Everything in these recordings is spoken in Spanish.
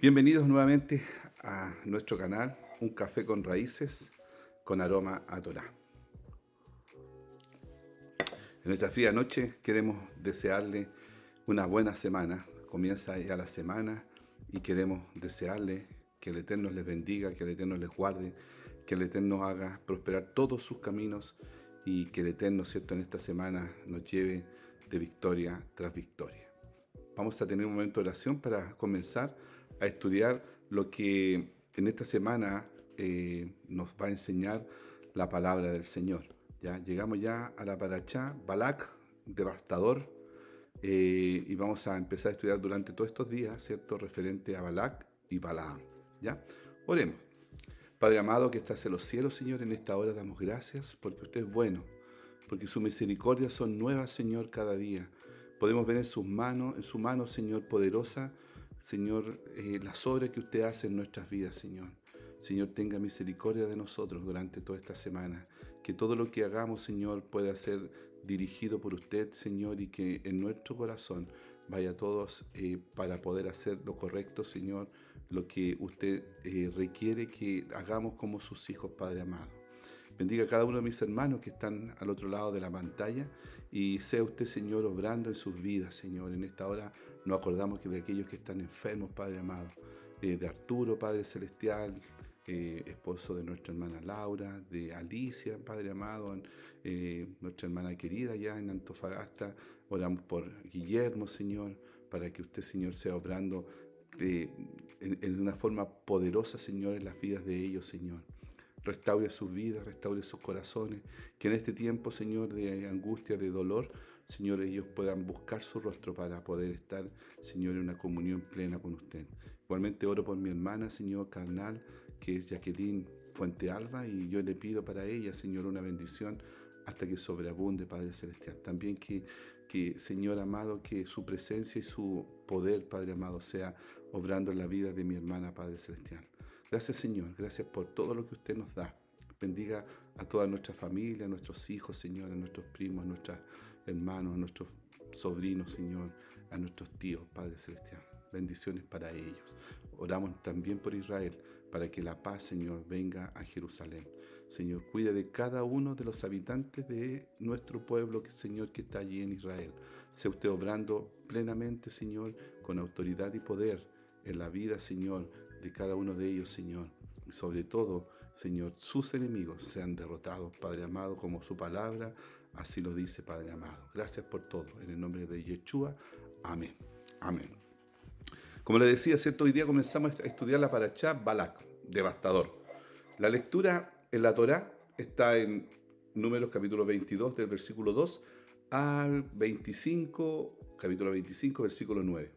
Bienvenidos nuevamente a nuestro canal, Un Café con Raíces, con aroma a Torá. En esta fría noche queremos desearle una buena semana. Comienza ya la semana y queremos desearle que el Eterno les bendiga, que el Eterno les guarde, que el Eterno haga prosperar todos sus caminos y que el Eterno, ¿cierto?, en esta semana nos lleve de victoria tras victoria. Vamos a tener un momento de oración para comenzar a estudiar lo que en esta semana nos va a enseñar la palabra del Señor. ¿Ya? Llegamos ya a la parashá, Balak, devastador, y vamos a empezar a estudiar durante todos estos días, ¿cierto?, referente a Balak y Balaam. ¿Ya? Oremos. Padre amado que estás en los cielos, Señor, en esta hora damos gracias porque usted es bueno, porque sus misericordias son nuevas, Señor, cada día. Podemos ver en su mano, Señor, poderosa, Señor, las obras que usted hace en nuestras vidas, Señor. Señor, tenga misericordia de nosotros durante toda esta semana. Que todo lo que hagamos, Señor, pueda ser dirigido por usted, Señor, y que en nuestro corazón vaya todos para poder hacer lo correcto, Señor, lo que usted requiere que hagamos como sus hijos, Padre amado. Bendiga a cada uno de mis hermanos que están al otro lado de la pantalla y sea usted, Señor, obrando en sus vidas, Señor. En esta hora nos acordamos que de aquellos que están enfermos, Padre amado, de Arturo, Padre celestial, esposo de nuestra hermana Laura, de Alicia, Padre amado, nuestra hermana querida ya en Antofagasta. Oramos por Guillermo, Señor, para que usted, Señor, sea obrando en una forma poderosa, Señor, en las vidas de ellos, Señor. Restaure sus vidas, restaure sus corazones, que en este tiempo, Señor, de angustia, de dolor, Señor, ellos puedan buscar su rostro para poder estar, Señor, en una comunión plena con usted. Igualmente oro por mi hermana, Señor, carnal, que es Jacqueline Fuente Alba, y yo le pido para ella, Señor, una bendición hasta que sobreabunde, Padre Celestial. También que, Señor amado, que su presencia y su poder, Padre amado, sea obrando en la vida de mi hermana, Padre Celestial. Gracias, Señor, gracias por todo lo que usted nos da. Bendiga a toda nuestra familia, a nuestros hijos, Señor, a nuestros primos, a nuestros hermanos, a nuestros sobrinos, Señor, a nuestros tíos, Padre Celestial. Bendiciones para ellos. Oramos también por Israel, para que la paz, Señor, venga a Jerusalén. Señor, cuida de cada uno de los habitantes de nuestro pueblo, Señor, que está allí en Israel. Sea usted obrando plenamente, Señor, con autoridad y poder en la vida, Señor, de cada uno de ellos, Señor. Y sobre todo, Señor, sus enemigos sean derrotados, Padre amado, como su palabra así lo dice, Padre amado. Gracias por todo. En el nombre de Yeshua. Amén. Amén. Como le decía, ¿cierto? Hoy día comenzamos a estudiar la parashá Balak, devastador. La lectura en la Torá está en Números capítulo 22, del versículo 2 al 25, capítulo 25, versículo 9.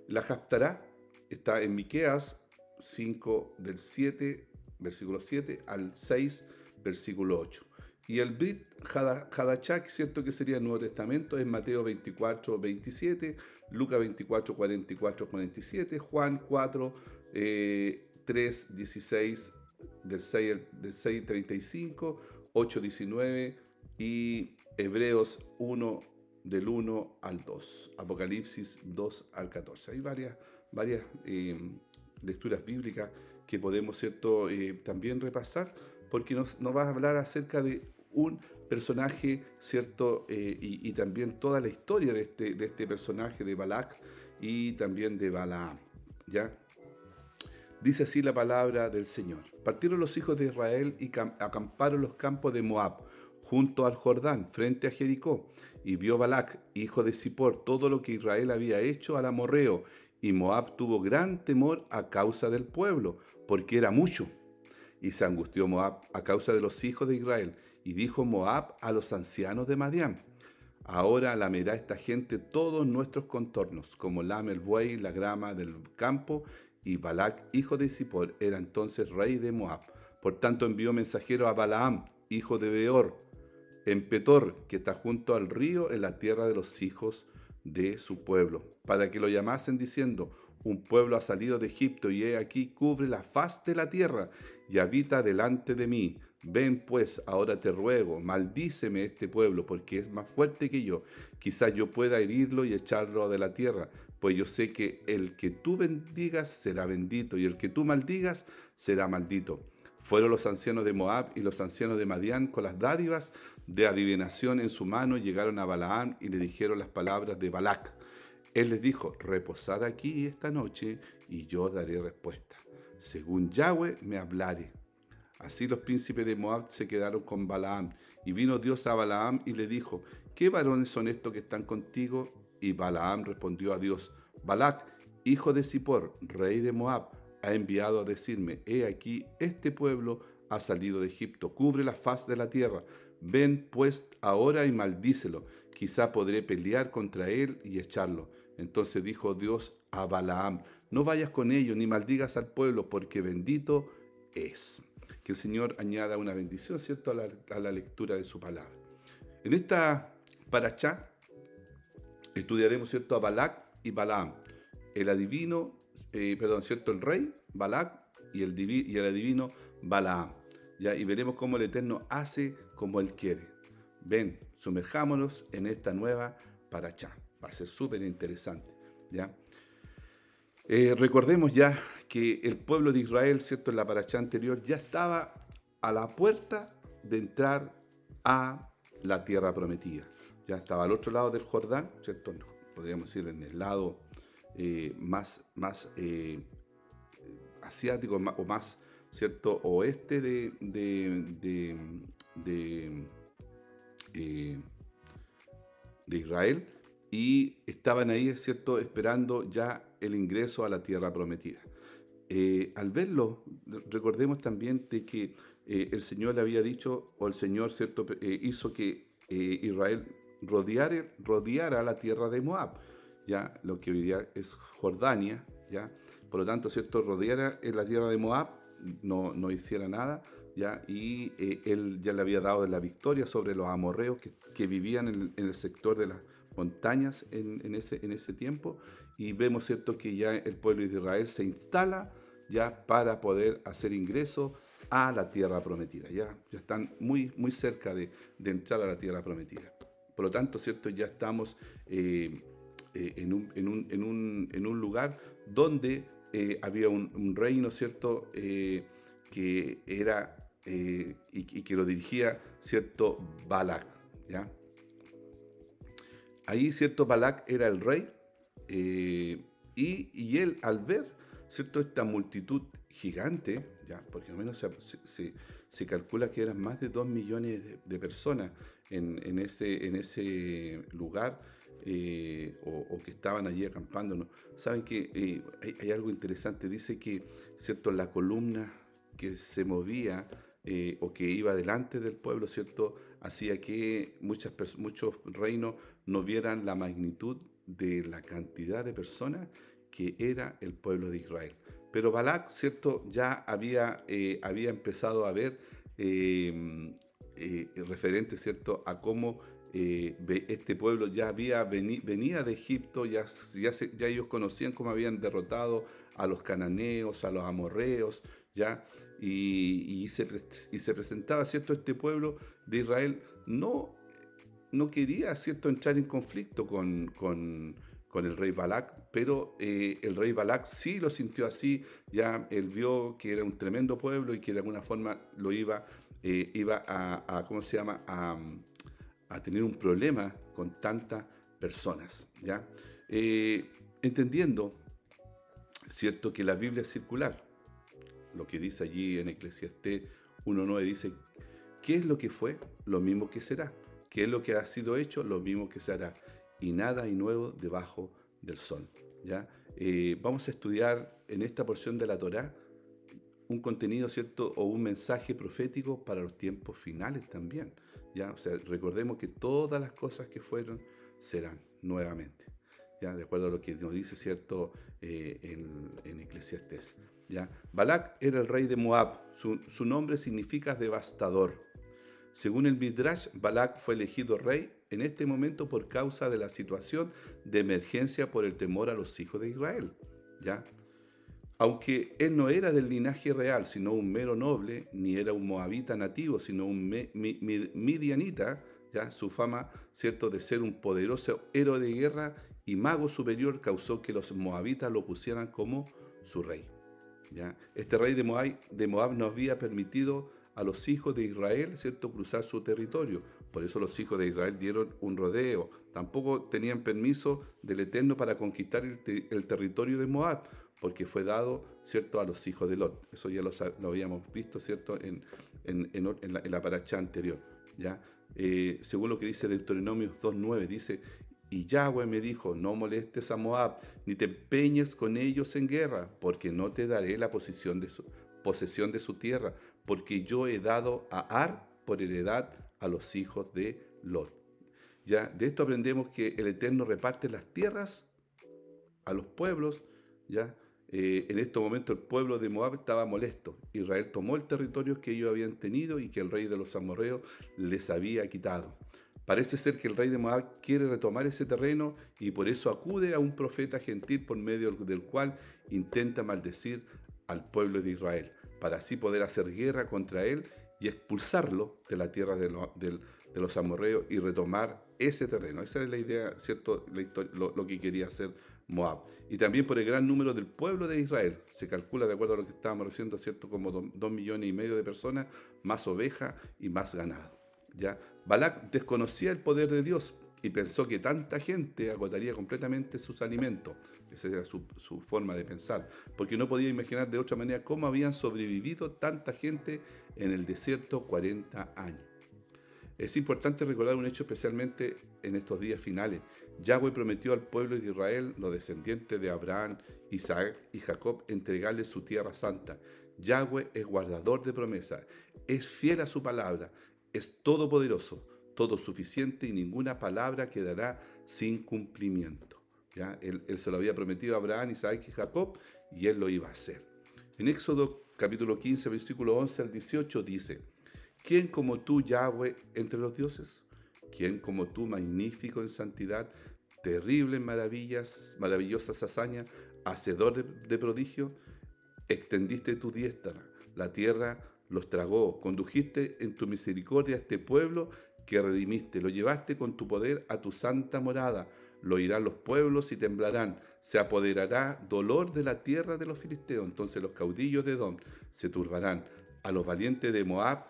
La Haftará está en Miqueas 5, del 7, versículo 7 al 6, versículo 8. Y el Brit Hadachak, cierto que sería el Nuevo Testamento, es Mateo 24, 27, Lucas 24, 44, 47, Juan 4, 3, 16, del 6, 35, 8, 19 y Hebreos 1, del 1 al 2, Apocalipsis 2 al 14. Hay varias lecturas bíblicas que podemos, ¿cierto?, también repasar, porque nos va a hablar acerca de un personaje, ¿cierto?, y también toda la historia de este personaje de Balak y también de Balaam, ¿ya? Dice así la palabra del Señor. Partieron los hijos de Israel y acamparon en los campos de Moab, junto al Jordán, frente a Jericó. Y vio Balac, hijo de Zippor, todo lo que Israel había hecho al amorreo, y Moab tuvo gran temor a causa del pueblo, porque era mucho. Y se angustió Moab a causa de los hijos de Israel, y dijo Moab a los ancianos de Madián: ahora lamerá esta gente todos nuestros contornos, como lame el buey la grama del campo. Y Balac, hijo de Zippor, era entonces rey de Moab. Por tanto envió mensajero a Balaam, hijo de Beor, en Petor, que está junto al río, en la tierra de los hijos de su pueblo, para que lo llamasen diciendo: un pueblo ha salido de Egipto, y he aquí cubre la faz de la tierra, y habita delante de mí. Ven pues, ahora te ruego, maldíceme este pueblo, porque es más fuerte que yo. Quizás yo pueda herirlo y echarlo de la tierra. pues yo sé que el que tú bendigas será bendito, y el que tú maldigas será maldito. Fueron los ancianos de Moab y los ancianos de Madián con las dádivas de adivinación en su mano, llegaron a Balaam y le dijeron las palabras de Balac. Él les dijo: reposad aquí esta noche y yo os daré respuesta, según Yahweh me hablare. Así los príncipes de Moab se quedaron con Balaam, y vino Dios a Balaam y le dijo: ¿qué varones son estos que están contigo? Y Balaam respondió a Dios: Balac, hijo de Zippor, rey de Moab, ha enviado a decirme: he aquí, este pueblo ha salido de Egipto, cubre la faz de la tierra. Ven pues ahora y maldícelo, quizá podré pelear contra él y echarlo. Entonces dijo Dios a Balaam: no vayas con ellos ni maldigas al pueblo, porque bendito es. Que el Señor añada una bendición, ¿cierto?, a la lectura de su palabra. En esta parashá estudiaremos, ¿cierto?, a Balac y Balaam, el adivino, ¿cierto?, el rey Balac y el adivino Balaam, ¿ya? Y veremos cómo el Eterno hace como Él quiere. Ven, sumerjámonos en esta nueva parashá. Va a ser súper interesante, ¿ya? Recordemos ya que el pueblo de Israel, ¿cierto?, en la parashá anterior ya estaba a la puerta de entrar a la tierra prometida. Ya estaba al otro lado del Jordán, ¿cierto? Podríamos decir en el lado más asiático o más, ¿cierto?, oeste de Israel, y estaban ahí, ¿cierto?, esperando ya el ingreso a la tierra prometida. Al verlo, recordemos también de que el Señor le había dicho, o el Señor, ¿cierto?, hizo que Israel rodeara la tierra de Moab, ya lo que hoy día es Jordania, ya. Por lo tanto, ¿cierto?, rodeara en la tierra de Moab, no hiciera nada, ya, y él ya le había dado la victoria sobre los amorreos que vivían en el sector de las montañas en ese tiempo. Y vemos, ¿cierto?, que ya el pueblo de Israel se instala ya para poder hacer ingreso a la tierra prometida. Ya están muy cerca de entrar a la tierra prometida. Por lo tanto, ¿cierto?, ya estamos en un lugar donde había un reino, ¿cierto?, que era y que lo dirigía, ¿cierto?, Balac, ¿ya? Ahí, ¿cierto?, Balac era el rey, y él, al ver, ¿cierto?, esta multitud gigante, ya, porque al menos se calcula que eran más de 2 millones de personas en ese lugar, o que estaban allí acampando, ¿no? Saben que hay algo interesante. Dice que, ¿cierto?, la columna que se movía o que iba delante del pueblo, ¿cierto?, hacía que muchos reinos no vieran la magnitud de la cantidad de personas que era el pueblo de Israel. Pero Balac, ¿cierto?, ya había empezado a ver referente, ¿cierto?, a cómo este pueblo ya venía de Egipto, ya ellos conocían cómo habían derrotado a los cananeos, a los amorreos, ¿ya? Y se presentaba, ¿cierto?, este pueblo de Israel no quería, ¿cierto?, entrar en conflicto con el rey Balac, pero el rey Balac sí lo sintió así. Ya él vio que era un tremendo pueblo y que de alguna forma lo iba a ¿cómo se llama?, a tener un problema con tantas personas, ¿ya? Entendiendo, ¿cierto?, que la Biblia es circular. Lo que dice allí en Eclesiastés 1:9 dice: ¿qué es lo que fue? Lo mismo que será. ¿Qué es lo que ha sido hecho? Lo mismo que se hará. Y nada hay nuevo debajo del sol, ¿ya? Vamos a estudiar en esta porción de la Torá un contenido, ¿cierto?, o un mensaje profético para los tiempos finales también, ¿ya? O sea, recordemos que todas las cosas que fueron serán nuevamente, ¿ya? De acuerdo a lo que nos dice, ¿cierto?, en Eclesiastés, ¿ya? Balac era el rey de Moab. Su nombre significa devastador. Según el Midrash, Balac fue elegido rey en este momento por causa de la situación de emergencia por el temor a los hijos de Israel, ¿ya? Aunque él no era del linaje real, sino un mero noble, ni era un moabita nativo, sino un midianita, ¿ya? Su fama, ¿cierto?, de ser un poderoso héroe de guerra y mago superior causó que los moabitas lo pusieran como su rey. ¿Ya? Este rey de Moab no había permitido a los hijos de Israel, ¿cierto?, cruzar su territorio. Por eso los hijos de Israel dieron un rodeo. Tampoco tenían permiso del Eterno para conquistar el territorio de Moab, porque fue dado, ¿cierto?, a los hijos de Lot. Eso ya lo habíamos visto, ¿cierto?, en la paracha anterior. ¿Ya? Según lo que dice Deuteronomio 2.9, dice: y Yahweh me dijo, no molestes a Moab, ni te empeñes con ellos en guerra, porque no te daré la posesión de su tierra, porque yo he dado a Ar por heredad a los hijos de Lot. Ya, de esto aprendemos que el Eterno reparte las tierras a los pueblos. Ya, en este momento el pueblo de Moab estaba molesto. Israel tomó el territorio que ellos habían tenido y que el rey de los amorreos les había quitado. Parece ser que el rey de Moab quiere retomar ese terreno y por eso acude a un profeta gentil por medio del cual intenta maldecir al pueblo de Israel, para así poder hacer guerra contra él y expulsarlo de la tierra de los amorreos y retomar ese terreno. Esa es la idea, ¿cierto? Lo que quería hacer Moab. Y también por el gran número del pueblo de Israel. Se calcula, de acuerdo a lo que estábamos diciendo, ¿cierto?, como 2,5 millones de personas, más ovejas y más ganado. ¿Ya? Balac desconocía el poder de Dios y pensó que tanta gente agotaría completamente sus alimentos. Esa era su forma de pensar, porque no podía imaginar de otra manera cómo habían sobrevivido tanta gente en el desierto 40 años. Es importante recordar un hecho especialmente en estos días finales. Yahweh prometió al pueblo de Israel, los descendientes de Abraham, Isaac y Jacob, entregarles su tierra santa. Yahweh es guardador de promesas, es fiel a su palabra, es todopoderoso, todo suficiente y ninguna palabra quedará sin cumplimiento. ¿Ya? Él se lo había prometido a Abraham, Isaac y Jacob y él lo iba a hacer. En Éxodo capítulo 15, versículo 11 al 18 dice: ¿quién como tú, Yahweh, entre los dioses? ¿Quién como tú, magnífico en santidad, terrible en maravillas, maravillosas hazañas, hacedor de prodigio? Extendiste tu diestra, la tierra los tragó, condujiste en tu misericordia a este pueblo que redimiste, lo llevaste con tu poder a tu santa morada, lo oirán los pueblos y temblarán, se apoderará dolor de la tierra de los filisteos, entonces los caudillos de Edom se turbarán, a los valientes de Moab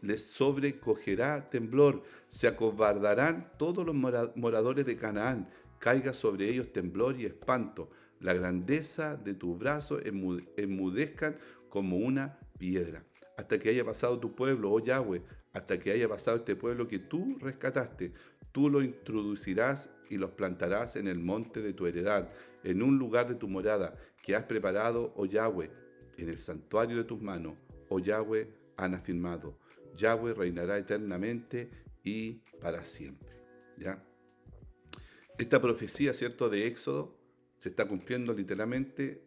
les sobrecogerá temblor, se acobardarán todos los moradores de Canaán, caiga sobre ellos temblor y espanto, la grandeza de tu brazo enmudezcan como una piedra. Hasta que haya pasado tu pueblo, oh Yahweh, hasta que haya pasado este pueblo que tú rescataste, tú lo introducirás y los plantarás en el monte de tu heredad, en un lugar de tu morada que has preparado, oh Yahweh, en el santuario de tus manos, oh Yahweh, han afirmado. Yahweh reinará eternamente y para siempre. ¿Ya? Esta profecía, ¿cierto?, de Éxodo se está cumpliendo literalmente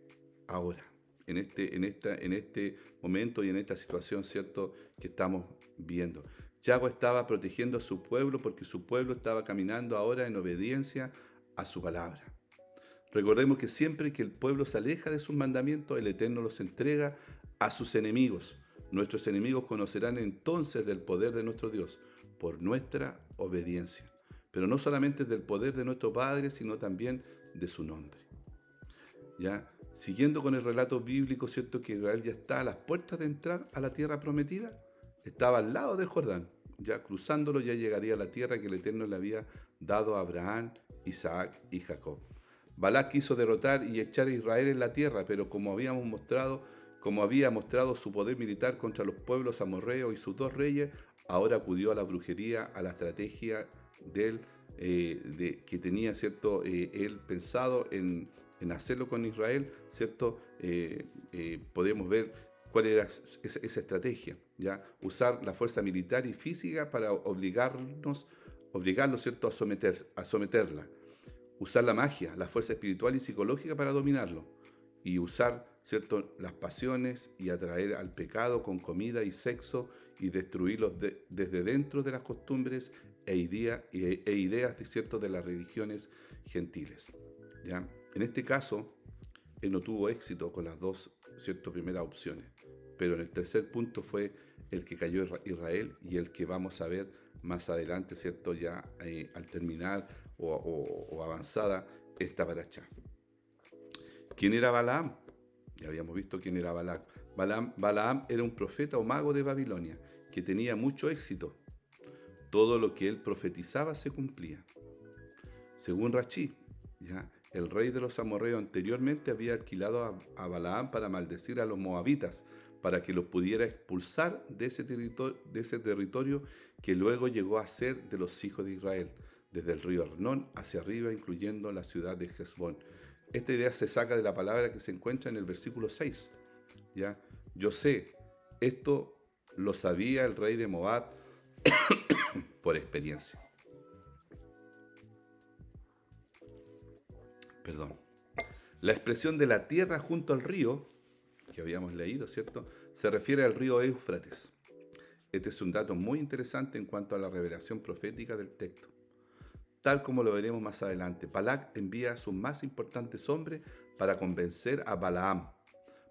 ahora, en este momento y en esta situación, ¿cierto?, que estamos viendo. Yahweh estaba protegiendo a su pueblo porque su pueblo estaba caminando ahora en obediencia a su palabra. Recordemos que siempre que el pueblo se aleja de sus mandamientos, el Eterno los entrega a sus enemigos. Nuestros enemigos conocerán entonces del poder de nuestro Dios por nuestra obediencia. Pero no solamente del poder de nuestro Padre, sino también de su nombre. ¿Ya? Siguiendo con el relato bíblico, ¿cierto?, que Israel ya está a las puertas de entrar a la tierra prometida, estaba al lado de Jordán, ya cruzándolo ya llegaría a la tierra que el Eterno le había dado a Abraham, Isaac y Jacob. Balac quiso derrotar y echar a Israel en la tierra, pero como había mostrado su poder militar contra los pueblos amorreos y sus 2 reyes, ahora acudió a la brujería, a la estrategia que tenía, ¿cierto?, él pensado en hacerlo con Israel, ¿cierto? Podemos ver cuál era esa estrategia, ¿ya? Usar la fuerza militar y física para obligarlos, ¿cierto?, a someterla. Usar la magia, la fuerza espiritual y psicológica para dominarlo. Y usar, ¿cierto?, las pasiones y atraer al pecado con comida y sexo y destruirlos desde dentro de las costumbres e ideas, ¿cierto?, de las religiones gentiles, ¿ya? En este caso, él no tuvo éxito con las 2, ¿cierto?, primeras opciones, pero en el tercer punto fue el que cayó Israel y el que vamos a ver más adelante, ¿cierto?, ya al terminar o avanzada esta paracha. ¿Quién era Balaam? Ya habíamos visto quién era Balaam. Balaam era un profeta o mago de Babilonia que tenía mucho éxito. Todo lo que él profetizaba se cumplía. Según Rachí, ¿ya? El rey de los amorreos anteriormente había alquilado a Balaam para maldecir a los moabitas, para que los pudiera expulsar de ese territorio que luego llegó a ser de los hijos de Israel, desde el río Arnón hacia arriba, incluyendo la ciudad de Hezbón. Esta idea se saca de la palabra que se encuentra en el versículo 6. ¿Ya? Yo sé, esto lo sabía el rey de Moab por experiencia. Perdón. La expresión de la tierra junto al río, que habíamos leído, ¿cierto?, se refiere al río Éufrates. Este es un dato muy interesante en cuanto a la revelación profética del texto. Tal como lo veremos más adelante, Balac envía a sus más importantes hombres para convencer a Balaam,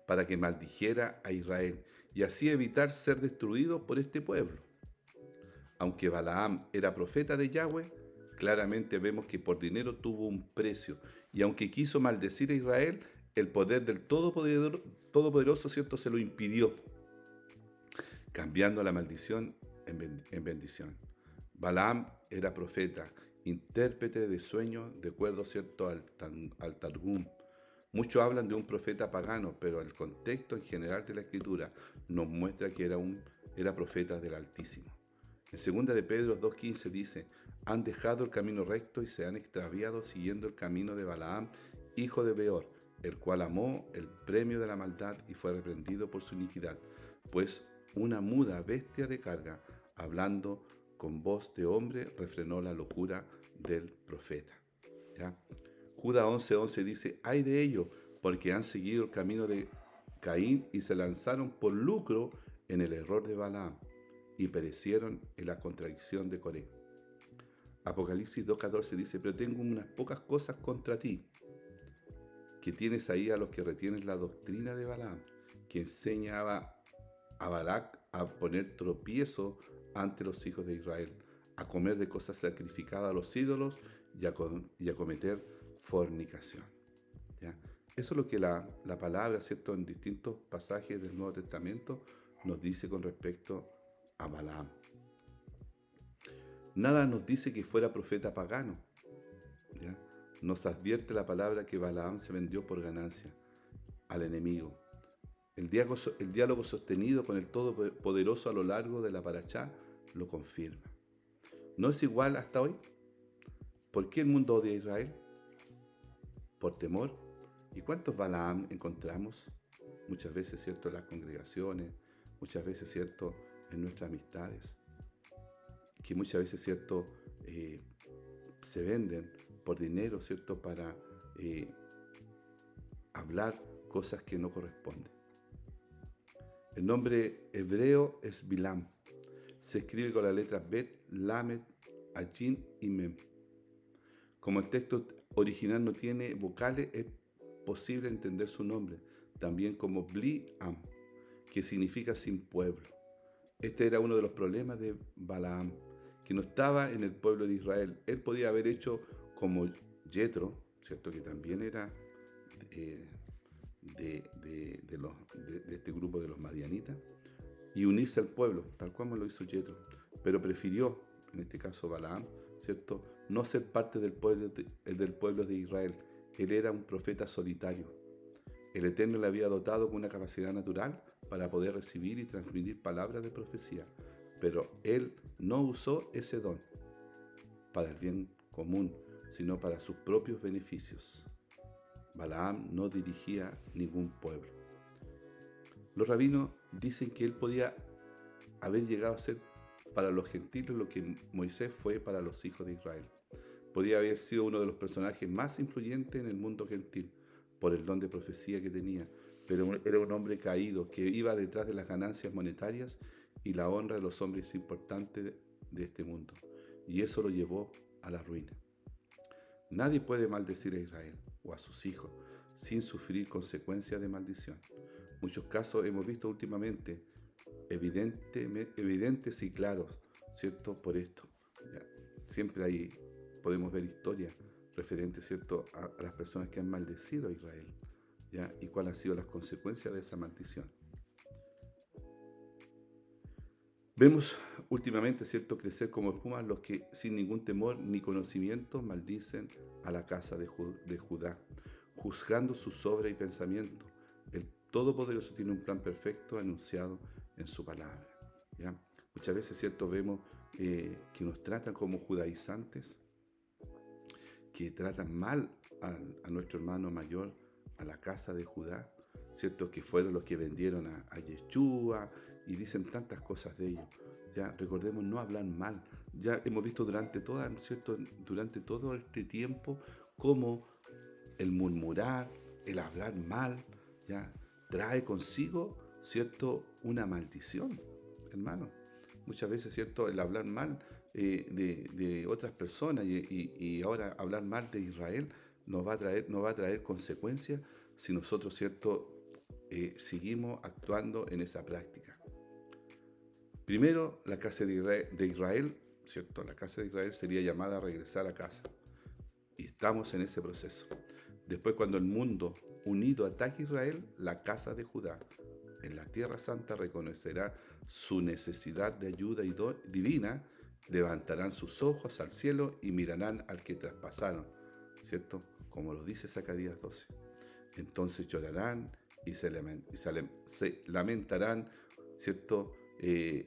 para que maldijera a Israel y así evitar ser destruido por este pueblo. Aunque Balaam era profeta de Yahweh, claramente vemos que por dinero tuvo un precio, y aunque quiso maldecir a Israel, el poder del Todopoderoso, ¿cierto?, se lo impidió, cambiando la maldición en bendición. Balaam era profeta, intérprete de sueños, de acuerdo, ¿cierto?, al Targum. Muchos hablan de un profeta pagano, pero el contexto en general de la Escritura nos muestra que era profeta del Altísimo. En 2 de Pedro 2.15 dice: han dejado el camino recto y se han extraviado siguiendo el camino de Balaam, hijo de Beor, el cual amó el premio de la maldad y fue reprendido por su iniquidad, pues una muda bestia de carga, hablando con voz de hombre, refrenó la locura del profeta. ¿Ya? Judas 11.11 dice: ay de ellos, porque han seguido el camino de Caín y se lanzaron por lucro en el error de Balaam y perecieron en la contradicción de Coré. Apocalipsis 2.14 dice: pero tengo unas pocas cosas contra ti, que tienes ahí a los que retienen la doctrina de Balaam, que enseñaba a Balac a poner tropiezo ante los hijos de Israel, a comer de cosas sacrificadas a los ídolos y a cometer fornicación. ¿Ya? Eso es lo que la palabra, ¿cierto?, en distintos pasajes del Nuevo Testamento nos dice con respecto a Balaam. Nada nos dice que fuera profeta pagano. ¿Ya? Nos advierte la palabra que Balaam se vendió por ganancia al enemigo. El diálogo sostenido con el Todopoderoso a lo largo de la parashá lo confirma. ¿No es igual hasta hoy? ¿Por qué el mundo odia a Israel? ¿Por temor? ¿Y cuántos Balaam encontramos? Muchas veces, ¿cierto?, en las congregaciones, muchas veces, ¿cierto?, en nuestras amistades, que muchas veces, ¿cierto?, se venden por dinero, ¿cierto?, para hablar cosas que no corresponden. El nombre hebreo es Bilam. Se escribe con la letra Bet, Lamed, Ajin y Mem. Como el texto original no tiene vocales, es posible entender su nombre, también como Bli-am, que significa sin pueblo. Este era uno de los problemas de Balaam, que no estaba en el pueblo de Israel. Él podía haber hecho como Jetro, ¿cierto?, que también era de este grupo de los madianitas, y unirse al pueblo, tal como lo hizo Jetro, pero prefirió, en este caso Balaam, ¿cierto?, no ser parte del pueblo de Israel. Él era un profeta solitario. El Eterno le había dotado con una capacidad natural para poder recibir y transmitir palabras de profecía, pero él no usó ese don para el bien común, sino para sus propios beneficios. Balaam no dirigía ningún pueblo. Los rabinos dicen que él podía haber llegado a ser para los gentiles lo que Moisés fue para los hijos de Israel. Podía haber sido uno de los personajes más influyentes en el mundo gentil por el don de profecía que tenía, pero era un hombre caído que iba detrás de las ganancias monetarias y la honra de los hombres importantes de este mundo, y eso lo llevó a la ruina. Nadie puede maldecir a Israel o a sus hijos sin sufrir consecuencias de maldición. Muchos casos hemos visto últimamente evidentes y claros, ¿cierto?, por esto. Ya, siempre podemos ver historias referente, ¿cierto?, a las personas que han maldecido a Israel, ¿ya? Y cuáles han sido las consecuencias de esa maldición. Vemos últimamente, ¿cierto?, crecer como espumas los que sin ningún temor ni conocimiento maldicen a la casa de Judá, juzgando sus obras y pensamientos. El Todopoderoso tiene un plan perfecto anunciado en su palabra, ¿ya? Muchas veces, ¿cierto?, vemos que nos tratan como judaizantes, que tratan mal a nuestro hermano mayor, a la casa de Judá, ¿cierto?, que fueron los que vendieron a Yeshua, y dicen tantas cosas de ellos. Ya recordemos no hablar mal. Ya hemos visto ¿cierto?, durante todo este tiempo cómo el murmurar, el hablar mal, ya trae consigo, ¿cierto?, una maldición, hermano. Muchas veces, ¿cierto?, el hablar mal de otras personas y ahora hablar mal de Israel nos va a traer consecuencias si nosotros, ¿cierto?, seguimos actuando en esa práctica. Primero, la casa de Israel, ¿cierto? La casa de Israel sería llamada a regresar a casa. Y estamos en ese proceso. Después, cuando el mundo unido ataque a Israel, la casa de Judá en la Tierra Santa reconocerá su necesidad de ayuda divina, levantarán sus ojos al cielo y mirarán al que traspasaron, ¿cierto? Como lo dice Zacarías 12. Entonces llorarán y se lamentarán, ¿cierto?,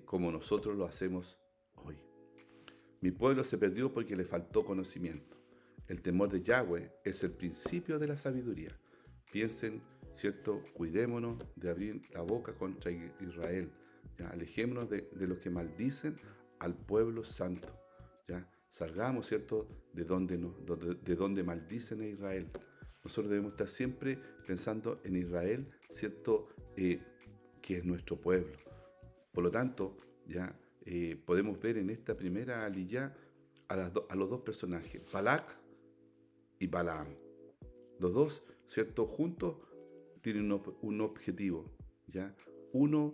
como nosotros lo hacemos hoy. Mi pueblo se perdió porque le faltó conocimiento. El temor de Yahweh es el principio de la sabiduría. Piensen, ¿cierto? Cuidémonos de abrir la boca contra Israel. ¿Ya? Alejémonos de los que maldicen al pueblo santo. ¿Ya? Salgamos, ¿cierto?, de donde maldicen a Israel. Nosotros debemos estar siempre pensando en Israel, ¿cierto?, que es nuestro pueblo. Por lo tanto, ya podemos ver en esta primera aliyá a los dos personajes, Balak y Balaam. Los dos, ¿cierto?, juntos tienen un objetivo, ¿ya? Uno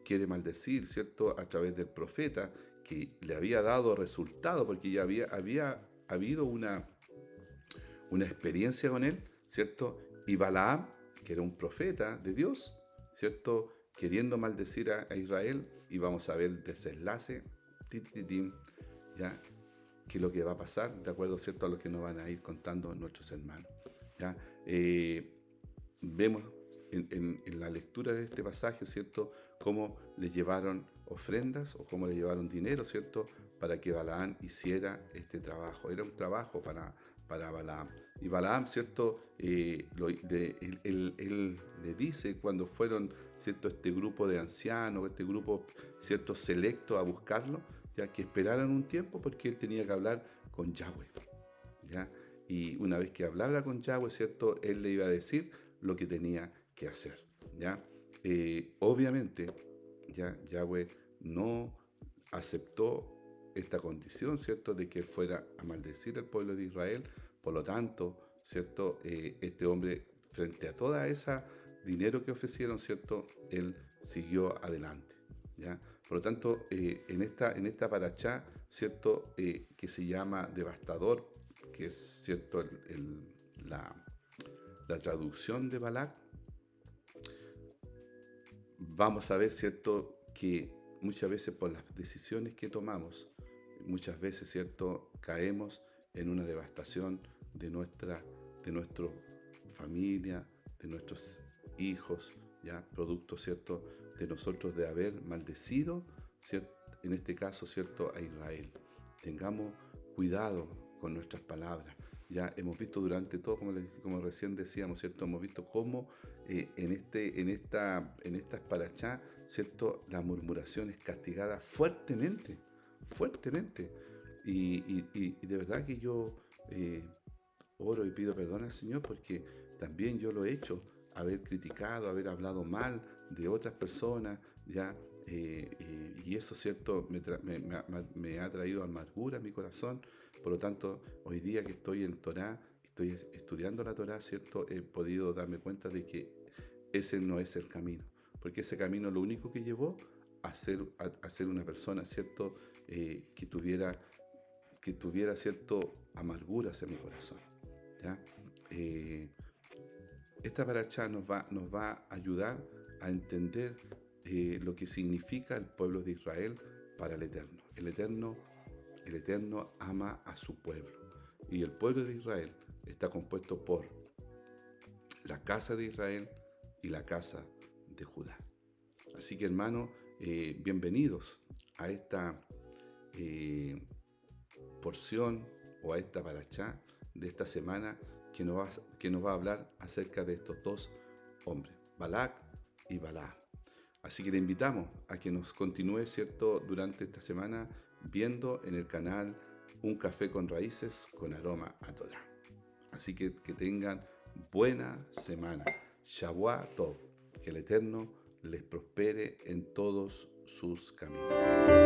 quiere maldecir, ¿cierto?, a través del profeta que le había dado resultado, porque ya había habido una experiencia con él, ¿cierto? Y Balaam, que era un profeta de Dios, ¿cierto?, queriendo maldecir a Israel, y vamos a ver el desenlace, ¿ya?, que es lo que va a pasar, de acuerdo, ¿cierto?, a lo que nos van a ir contando nuestros hermanos, ¿ya? Vemos en la lectura de este pasaje, ¿cierto?, cómo le llevaron ofrendas o cómo le llevaron dinero, ¿cierto?, para que Balaam hiciera este trabajo. Era un trabajo para Balaam. Y Balaam, ¿cierto?, él le dice cuando fueron, ¿cierto?, este grupo de ancianos, este grupo, ¿cierto?, selecto a buscarlo, ya que esperaran un tiempo porque él tenía que hablar con Yahweh, ¿ya? Y una vez que hablara con Yahweh, ¿cierto?, él le iba a decir lo que tenía que hacer, ¿ya? Obviamente, ya Yahweh no aceptó esta condición, ¿cierto?, de que fuera a maldecir al pueblo de Israel. Por lo tanto, ¿cierto?, este hombre, frente a toda esa dinero que ofrecieron, ¿cierto?, él siguió adelante, ¿ya? Por lo tanto, en esta parachá, ¿cierto?, que se llama devastador, que es, ¿cierto?, la traducción de Balak, vamos a ver, ¿cierto?, que muchas veces por las decisiones que tomamos, muchas veces, ¿cierto?, caemos en una devastación de nuestra familia, de nuestros hijos, ya producto, ¿cierto?, de nosotros de haber maldecido, ¿cierto?, en este caso, ¿cierto?, a Israel. Tengamos cuidado con nuestras palabras. Ya hemos visto durante todo, como recién decíamos, ¿cierto?, hemos visto cómo en estas parachá, ¿cierto?, la murmuración es castigada fuertemente, fuertemente. Y de verdad que yo oro y pido perdón al Señor porque también yo lo he hecho, haber criticado, haber hablado mal de otras personas, ya, y eso, ¿cierto?, me ha traído amargura a mi corazón. Por lo tanto, hoy día que estoy en Torá, estoy estudiando la Torá, ¿cierto?, he podido darme cuenta de que ese no es el camino, porque ese camino lo único que llevó a ser una persona, ¿cierto?, que tuviera, ¿cierto?, amargura hacia mi corazón. ¿ya? Esta parashá nos va a ayudar a entender lo que significa el pueblo de Israel para el Eterno. El Eterno ama a su pueblo. Y el pueblo de Israel está compuesto por la casa de Israel y la casa de Judá. Así que, hermanos, bienvenidos a esta porción o a esta parashá de esta semana que nos va a hablar acerca de estos dos hombres, Balac y Balaam. Así que le invitamos a que nos continúe, ¿cierto?, durante esta semana viendo en el canal Un Café con Raíces con Aroma a Torah. Así que tengan buena semana. Shavua Tov. Que el Eterno les prospere en todos sus caminos.